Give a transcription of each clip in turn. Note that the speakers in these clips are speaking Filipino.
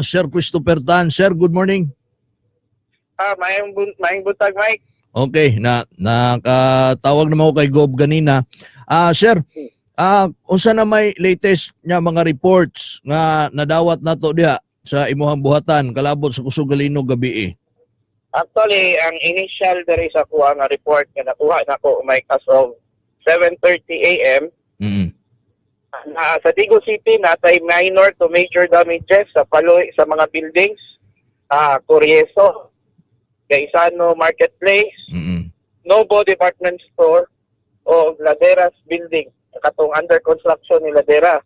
Sir Christopher Tan. Sir, good morning. Maayong butag, Mike. Okay, nakatawag naman ako kay Gob ganina. Sir, unsa na may latest nga mga reports nga nadawat nato diha sa imuhang buhatan kalabot sa Kusog-Galino gabi eh? Actually, ang initial there is ako nga report nga nakuha nako, Mike, as of 7:30 a.m. Sa Digo City natay minor to major damages sa paloy sa mga buildings, Corieso, Gaisano Marketplace, Novo Department Store o Laderas Building, katong under construction ni Ladera.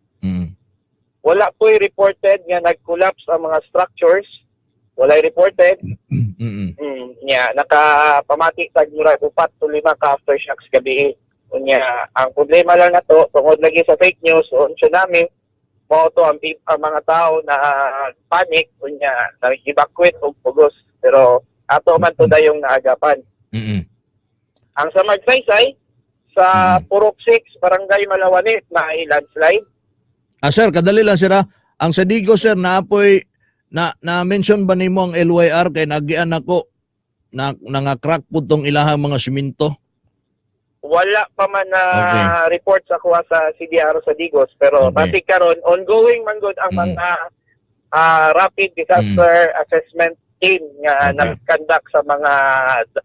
Wala po'y reported nga nag-collapse ang mga structures. Wala'y reported. Nakapamati tag mura 4 to 5 ka aftershocks gabi. Unya, ang problema lang na to, tungod lagi sa fake news o tsunami, mo to ang mga tao na panic, unya, nag-evacuate o pugos. Pero ato man to dayong naagapan. Ang sa Magsaysay, sa Purok 6, Barangay Malawanit, na ay landslide. Sir, kadali lang sir. Ang sa Digo sir, naapoy na-mention ba nimo ang LYR kay nagian ako na nga-crack po tong ilahang mga simento? Wala pa man na report sa kuha sa CDR sa Digos, pero basi karon ongoing man gud ang mga rapid disaster assessment team nga nag-conduct sa mga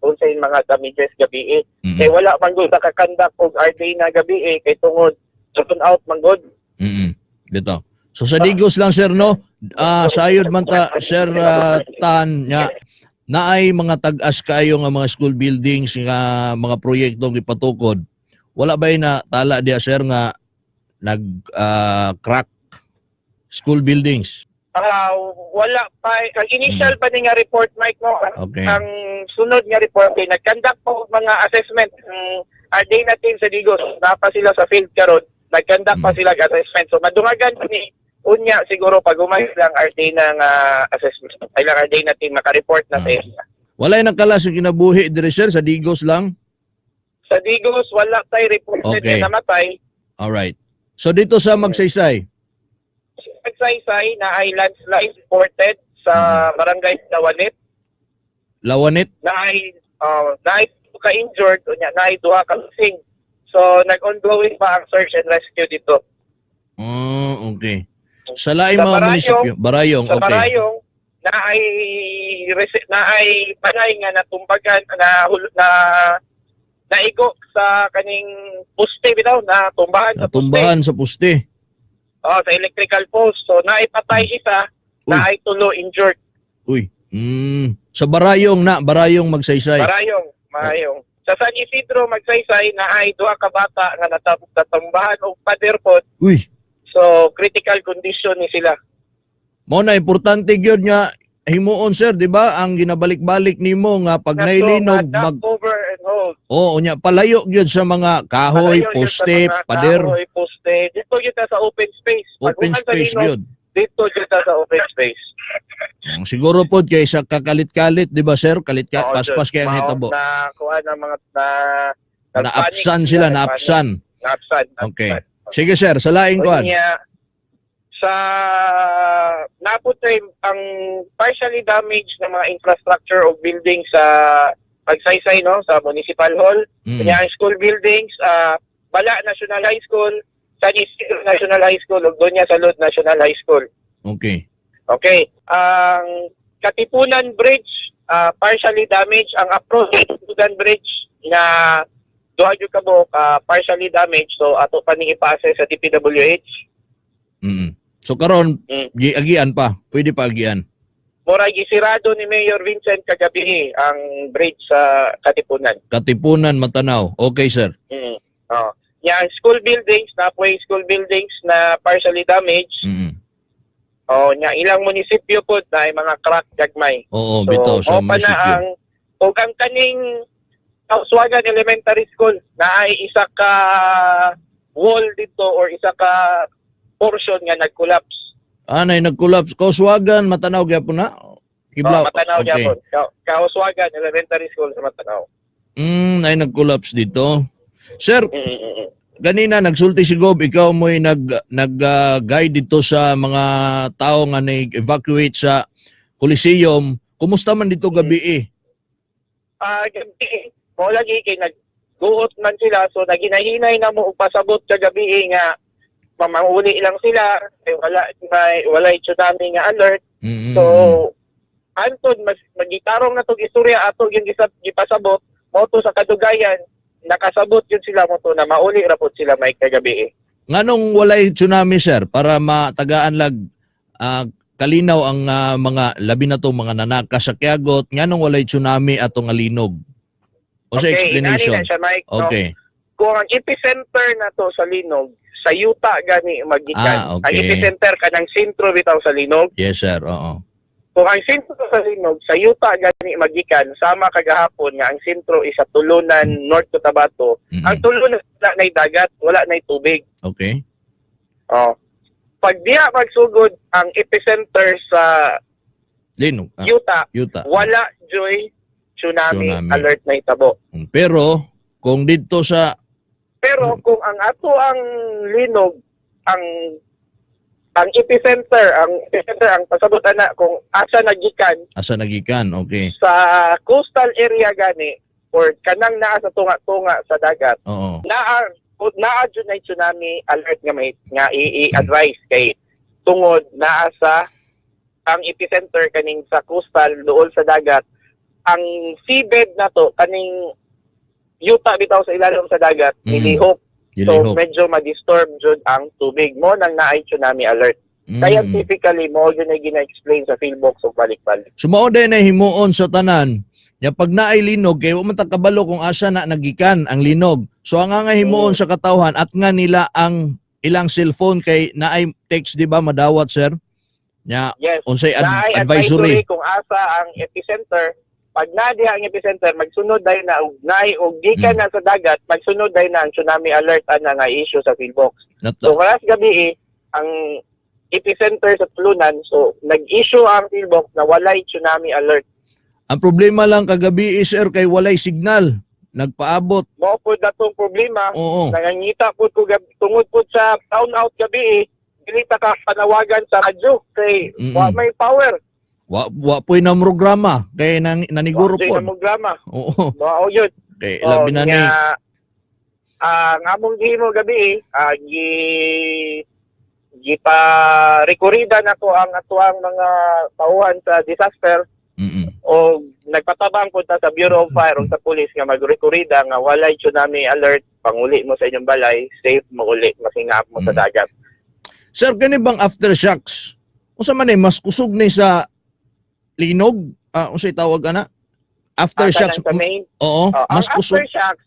unsay mga damages gabi. Kay wala man gud naka-conduct og RD na gabi kay tungod turn out man gud. Dito. So sa Digos lang sir no, sayod man ta sir Tan nga naay mga tag-as kayo nga mga school buildings nga mga proyektong ipatukod. Wala ba na tala diya sir nga nag crack school buildings? Wala pa. Ang initial pa ni nga report, Mike, no? Okay. Ang sunod nga report ay nag-conduct po mga assessment. RD natin sa Digos, pa sila sa field karon, nag-conduct pa sila assessment. So madungagan ni unya siguro pag umay lang RD ng assessment. Ay lang RD natin maka-report na sa Walay nakalas yung kinabuhi dire sir sa Digos lang? Sa Digos wala tay reported na namatay. Alright. So dito sa Magsaysay? Magsaysay na ay landslide reported sa Barangay Lawanit. Lawanit? Na ay ka-injured, na ay duha ka lasing. So nag-ongoing pa ang search and rescue dito. Okay. Sa laing mga munisipyo, Barayong, sa Barayong, na ay panay nga natumbagan na naigo sa kaning poste bitaw na tumbahan sa poste. Sa electrical post. So naipatay isa, na ay tulo injured. Sa Barayong Magsaysay. Barayong. Sa San Isidro Magsaysay na ay duha ka bata nga natumbahan og pader pod. So critical condition ni sila. Mao na importante gyud nga himuon sir, di ba? Ang ginabalik-balik nimo nga pag nailinog over and hold. Nya palayo gyud sa mga kahoy, poste, pader. Kahoy, poste. Dito gyud sa open space. Open space gyud. Dito gyud sa open space. Siguro pod kay sa kakalit-kalit, di ba sir? Paspas kay ang hitabo. Na kuha ng mga na-absan sila, na-absan. Okay. Sige sir, sa laing kuan. Sa naputay ang partially damaged na mga infrastructure o buildings sa Magsaysay, no, sa Municipal Hall, kanya ang school buildings, Bala National High School, San Isidro National High School, ug Doña Salud National High School. Okay. Ang Katipunan Bridge, partially damaged. Ang approach Katipunan Bridge na duha gyud kabok partially damaged, so ato pa ning ipase sa DPWH. So karon giagian pa, pwede pa agian. Mura gisirado ni Mayor Vincent kagabi ang bridge sa Katipunan Matanaw. Okay sir. Yang school buildings na partially damaged. Nya ilang munisipyo pod na ay mga crack gagmay. Oo, bitaw sa munisipyo. Ang kaning Kauswagan Elementary School na ay isa ka wall dito or isa ka portion nga nag-collapse. Nag-collapse. Kauswagan, Matanaw gyapon na? Kiblaw. Matanaw gyapon. Kauswagan Elementary School sa Matanaw. Nag-collapse dito. Sir, ganina nagsulti si Gob, ikaw mo'y nag-guide dito sa mga tao nga nag-evacuate sa Coliseum. Kumusta man dito gabi eh? Gabi, mo lagi kay nagguot man sila, so naginahinay na mo og pasabot kagabi nga mamahuli lang sila, wala tsunami nga alert. Mm-mm. So antod magitarong na tog istorya ato yung gipasabot mo to sa kadugayan, nakasabot yun sila mo to na mauli ra pud sila may kagabi. Nganong walay tsunami, sir, para matagaan lag kalinaw ang mga labi na to mga nanaka sa Quiagot, nganong walay tsunami atong alinog? O sa explanation. Inani na siya, Mike, no? Okay. Kung ang epicenter na to sa Linog, sa Yuta gani magikan. Okay. Ang epicenter kanang sentro bitaw sa Linog. Yes, sir. Oo. Kung ang sentro sa Linog, sa Yuta gani magikan, sama kagahapon nga ang sentro is sa Tulunan, North Cotabato. Mm-mm. Ang Tulunan wala na'y dagat, wala na'y tubig. Okay. Oh. Pag diha magsugod ang epicenter sa Linog. Yuta, Yuta. wala joy tsunami Tsunami. alert na itabo. Pero kung dito sa Pero kung ang ato ang Linog, ang epicenter, ang pasabot na kung asa nagikan asa nagikan, okay. sa coastal area gani or kanang naa sa tunga-tunga sa dagat, Oo. naa jud na tsunami alert nga may nga i-advise kay tungod naa sa ang epicenter kaning sa coastal dool sa dagat, ang seabed na to kaning yuta bitaw sa ilalim sa dagat nilihok. So Gilihok. medyo ma-disturb jud ang tubig mo nang naay tsunami alert. Kaya typically mo yun ay gina-explain sa Philbox o balik-balik. Sumao din na himuon sa tanan. Ya pag naay linog kay wa man ta kabalo kung asa na nagikan ang linog. So ang nga himuon sa katawhan at nga nila ang ilang cellphone kay naay text di ba madawat, sir? Nya Yes. unsay Naay advisory. kung asa ang epicenter. Pag nadiha ang epicenter, magsunod dahil na naay og gikan na sa dagat, magsunod dahil na ang tsunami alert ana nga issue sa Philbox. So karas gabi ang epicenter sa Tulunan, so nag-issue ang Philbox na walay tsunami alert. Ang problema lang kagabi sir kay walay signal. Nagpaabot. Mao po datong problema. Oo. Nangangita po ko tungod po sa town out gabi dili ta ka panawagan sa radyo kay wa may power. Wa po'y na programa kay naniguro po. Wa programa. Oo. Mao yun. Kay labi na ni ang among gihimo gabi gipa rekorida nako ang atuang mga tauhan sa disaster o nagpatabang punta sa Bureau of Fire o sa police nga magrekorida nga walay tsunami alert, panguli mo sa inyong balay, safe mo uli, masingap mo sa dagat. Sir, kani bang aftershocks? Unsa man mas kusog ni sa linog? Unsay tawag ana? Aftershocks. Sa main. Oo, mas ang kusog. aftershocks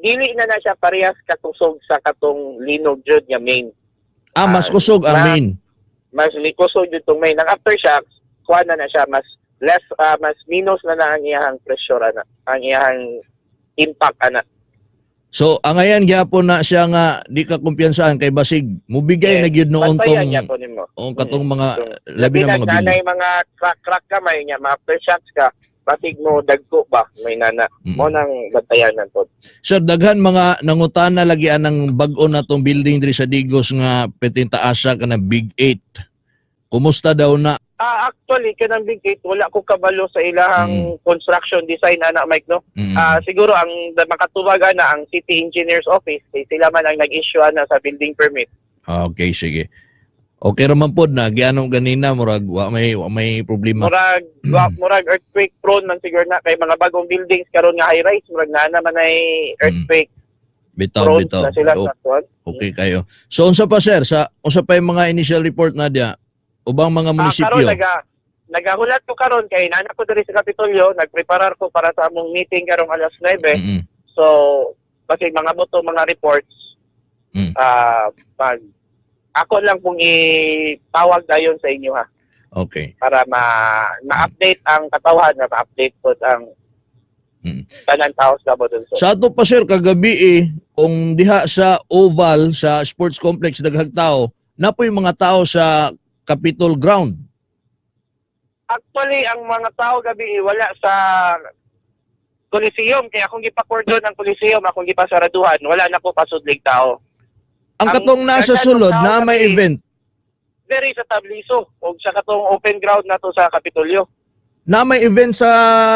dili na siya parehas katusog sa katong linog jud nga main. Mas kusog ang main. Mas likusog jud tong main. Ang aftershocks kuha na siya mas less mas minus na ang iyang pressure ana, ang iyang impact ana. So angayan gyapon na siya nga di ka kumpiyansahan kay basig mubigay na gyud noon tong katong mga labi na mga nanay mga crack kamay niya, ma aftershocks ka basig mo dagko ba may nana mo nang bantayanan pod. Sir, daghan mga nangutana lagi anang bag-o na tong building diri sa Digos nga petintaasa ka na Big 8. Kumusta daw na? Actually kanang Big 8 wala ko kabalo sa ilahang construction design ana Mike no. Siguro ang makatubag ana ang City Engineers Office kay sila man ang nag-issue ana sa building permit. Okay, sige. Okay raman pod na gianong ganina murag wa may problema. Murag earthquake prone man siguro na kay mga bagong buildings karon nga high rise murag na naman ay earthquake. Bitaw. Na sila sa tuwan. Okay kayo. So unsa pa sir sa unsa pa yung mga initial report na dia ubang mga munisipyo? Karon nagahulat ko karon kay nana ko diri sa Kapitolyo, nagpreparar ko para sa among meeting karong alas 9. So kasi mga boto mga reports ako lang pong itawag dayon sa inyo ha. Okay. Para ma-update ang katawhan, na ma-update po ang tanan tao sa Bodonso. Sa ato pa sir kagabi kung diha sa Oval sa Sports Complex daghang tao, napoy mga tao sa Capitol ground. Actually ang mga tao gabi wala sa Coliseum, kaya akong gipakordon ang Coliseum, akong gipasaraduhan, wala na po pasudlig tao. Ang katong nasa daghang sulod tao na may kasi- event, Very sa Tabliso, o sa katong open ground na to sa Kapitolyo. na may event sa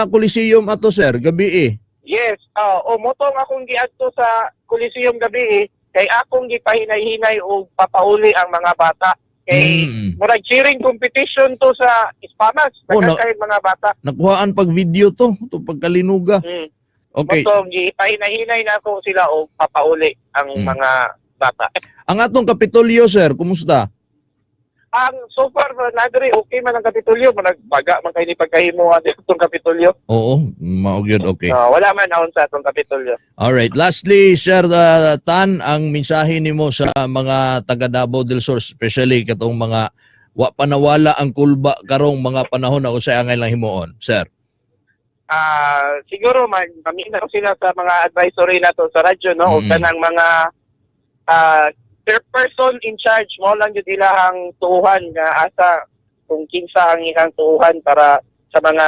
Coliseum ato sir, gabi eh. Yes, o motong akong giadto sa Coliseum gabi kay akong gipahinay-hinay o papauli ang mga bata. Kay murag cheering competition to sa Hispanas, Oh, no. kahit mga bata. Nakuhaan pag video to pagkalinuga. Okay. Motong gipahinay-hinay na ako sila o papauli ang mga bata. Ang atong Kapitolyo sir, kumusta? Ang so far nadiri okay man ang Kapitolyo, managbaga man kay ni pagkahimuhan itong Kapitolyo. Oo, maugyod okay. Wala man naon sa atong Kapitolyo. Alright, lastly Sir Tan, ang mensahe nimo sa mga taga Davao del Sur, especially katong mga wa panawala ang kulba karong mga panahon na usay angay lang himuon, sir. Siguro maminaw sila sa mga advisory na to sa radyo, no? O kanang mga person in charge mo lang yun ilahang tuuhan nga asa kung kinsa ang ilang tuuhan para sa mga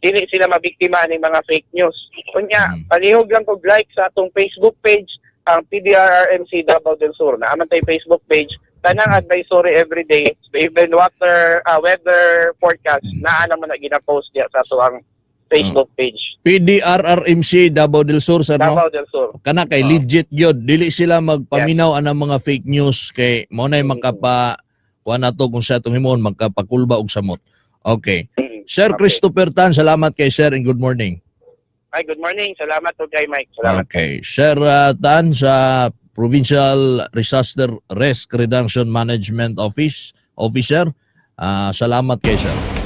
dili sila mabiktima ng mga fake news. Kunya, palihog lang kog like sa atong Facebook page, ang PDRRMC Davao del Sur. Naaman tayo Facebook page, tanang advisory everyday, even weather forecast, naa naman na gina-post diya sa ato ang Facebook page. PDRRMC Davao del Sur sir, no? Davao del Sur. Kana kay legit gyud, dili sila magpaminaw anang mga fake news kay mo nay makapa kuha na to kung sa atong himuon magkapakulba og samot. Okay. Sir Okay. Christopher Tan, salamat kay sir and good morning. Ay, good morning. Salamat po kay Mike. Salamat. Okay. Sir Tan sa Provincial Disaster Risk Reduction Management Officer. Salamat kay sir.